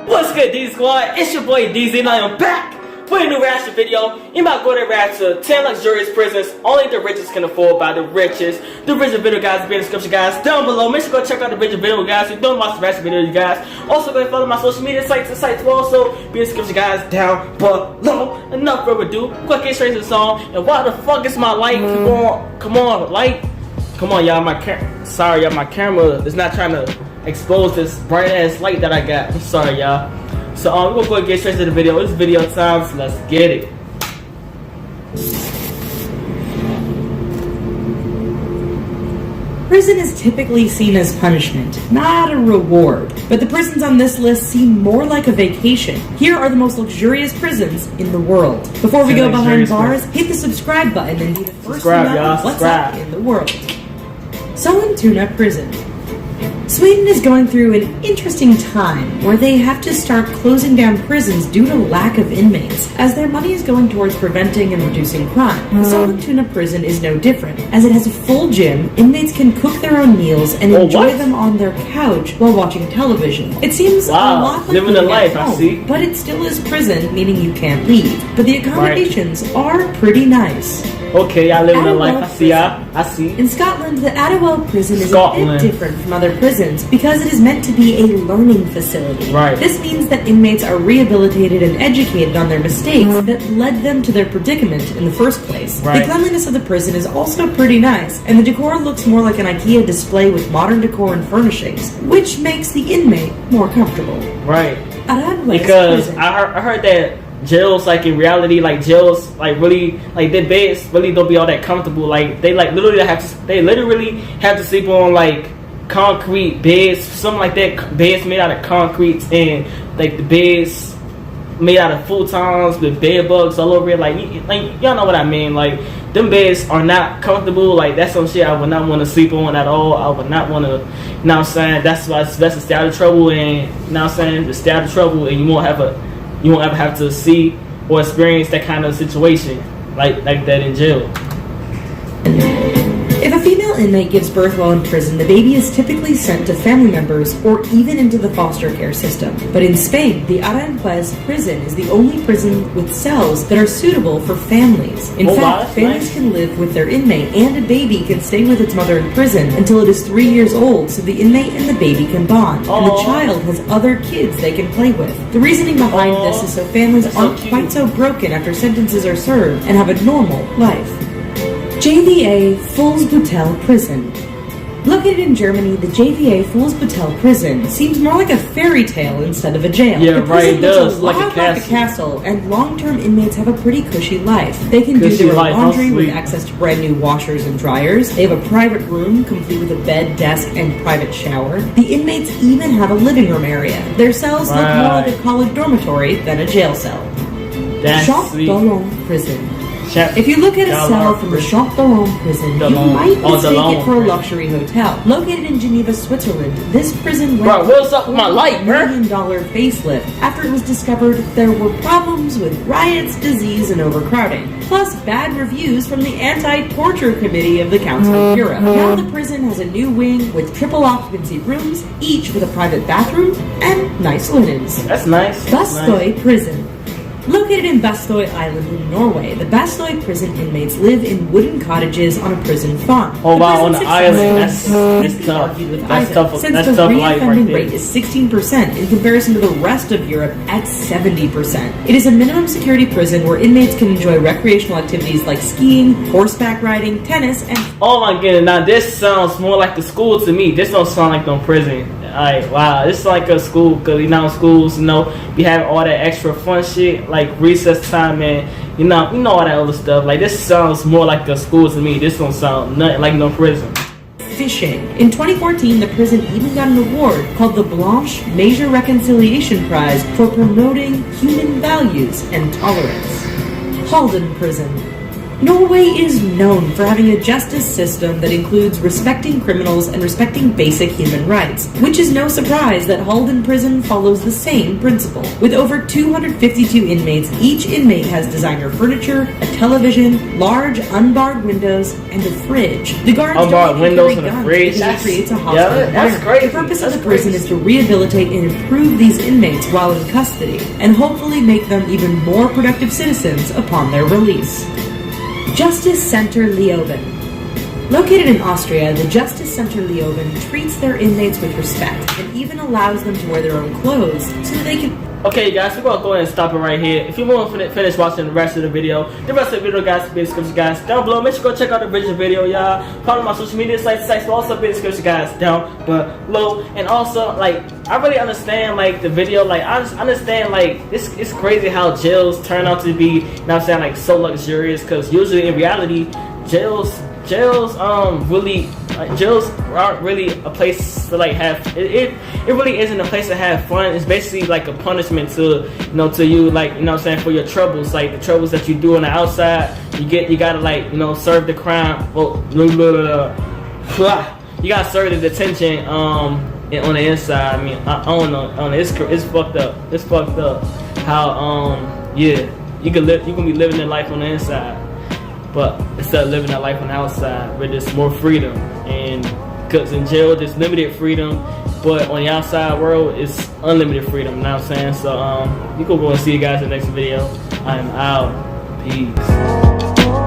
What's good, D Squad? It's your boy DZ and I am back with a new reaction video. You might go to react to 10 luxurious prisons only the richest can afford by The Richest. The original video guys will be in the description guys down below. Make sure to go check out the original video guys. We're doing my reaction video you guys. Also go and follow my social media sites and sites will also be in the description guys down below. Enough further ado, let's get straight to the song. And why the fuck is my light? Come on, light. Come on y'all, sorry y'all, my camera is not trying to expose this bright ass light that I got. I'm sorry y'all. So we're gonna go and get straight to the video. It's video time, so let's get it. Prison is typically seen as punishment, not a reward. But the prisons on this list seem more like a vacation. Here are the most luxurious prisons in the world. Before we go behind bars, hit the subscribe button and be the first to know what's up in the world. Sollentuna Prison. Sweden is going through an interesting time where they have to start closing down prisons due to lack of inmates, as their money is going towards preventing and reducing crime. Sollentuna Prison is no different, as it has a full gym, inmates can cook their own meals, and enjoy them on their couch while watching television. It seems a lot like living the life, home, I see. but it still is prison, meaning you can't leave. But the accommodations are pretty nice. Okay, y'all living the life. I see y'all. I see. In Scotland, the Adderwell prison is a bit different from other prisons because it is meant to be a learning facility. Right. This means that inmates are rehabilitated and educated on their mistakes that led them to their predicament in the first place. Right. The cleanliness of the prison is also pretty nice, and the decor looks more like an IKEA display with modern decor and furnishings, which makes the inmate more comfortable. Right. Because prison. I heard that jails, like in reality, like jails, like really, like their beds really don't be all that comfortable. Like they literally have to sleep on like concrete beds, something like that. Beds made out of concrete, and like the beds made out of futons with bed bugs all over it. Like y'all know what I mean. Like them beds are not comfortable. Like that's some shit I would not want to sleep on at all. I would not want to. You know what I'm saying? That's why that's to stay out of trouble, and you know what I'm saying, to stay out of trouble, and you won't ever have to see or experience that kind of situation like that in jail. If a female inmate gives birth while in prison, the baby is typically sent to family members or even into the foster care system. But in Spain, the Aranjuez prison is the only prison with cells that are suitable for families. In fact, families can live with their inmate, and a baby can stay with its mother in prison until it is 3 years old, so the inmate and the baby can bond, and the child has other kids they can play with. The reasoning behind this is so families aren't quite so broken after sentences are served and have a normal life. JVA Fuhlsbüttel Prison. Located in Germany, the JVA Fuhlsbüttel Prison seems more like a fairy tale instead of a jail. Yeah, the prison right, it does. Like a castle, and long-term inmates have a pretty cushy life. They can do their laundry with access to brand new washers and dryers. They have a private room, complete with a bed, desk, and private shower. The inmates even have a living room area. Their cells look more like a college dormitory than a jail cell. Champ d'Olon Prison. If you look at a cell from the Champ d'Olon prison, you might mistake it for a luxury hotel. Located in Geneva, Switzerland, this prison went what's up with my light, bro? $1 million facelift after it was discovered there were problems with riots, disease, and overcrowding, plus bad reviews from the Anti-Torture Committee of the Council of Europe. Now the prison has a new wing with triple occupancy rooms, each with a private bathroom and nice linens. That's nice. Bastøy Prison. Located in Bastøy Island in Norway, the Bastøy prison inmates live in wooden cottages on a prison farm. Oh wow, on the island, that's tough. That's tough. Since that's the tough life right reoffending there. rate is 16% in comparison to the rest of Europe at 70%. It is a minimum security prison where inmates can enjoy recreational activities like skiing, horseback riding, tennis, and... Oh my goodness, now this sounds more like the school to me. This don't sound like no prison. Like, wow, this is like a school, because you know schools, you know, we have all that extra fun shit, like recess time and, you know all that other stuff. Like, this sounds more like a school to me. This don't sound nothing like no prison. Fishing. In 2014, the prison even got an award called the Blanche Major Reconciliation Prize for promoting human values and tolerance. Halden Prison. Norway is known for having a justice system that includes respecting criminals and respecting basic human rights, which is no surprise that Halden Prison follows the same principle. With over 252 inmates, each inmate has designer furniture, a television, large unbarred windows, and a fridge. The guards unbarred windows and guns a fridge. because it creates a hostile that's environment. crazy. The purpose of the prison is to rehabilitate and improve these inmates while in custody, and hopefully make them even more productive citizens upon their release. Justice Center Leoben. Located in Austria, the Justice Center Leoben treats their inmates with respect and even allows them to wear their own clothes so that they can... Okay guys, we're going to go ahead and stop it right here. If you want to finish watching the rest of the video, guys, will be in the description, guys, down below. Make sure to go check out the original video, y'all. Follow my social media sites will also be in the description, guys, down below. And also, like, I really understand, like, the video, like, I just understand, like, it's crazy how jails turn out to be, you know what I'm saying, like, so luxurious, because usually in reality, jails aren't really a place to like have it really isn't a place to have fun. It's basically like a punishment to you, like, you know what I'm saying, for your troubles, like the troubles that you do on the outside. You gotta, like, you know, serve the crime. Well, you gotta serve the detention on the inside. I mean, I don't know, it's fucked up. It's fucked up how yeah, you can be living your life on the inside, but instead of living that life on the outside with just more freedom. And because in jail there's limited freedom, but on the outside world it's unlimited freedom, you know what I'm saying? So you can go and see you guys in the next video. I'm out. Peace.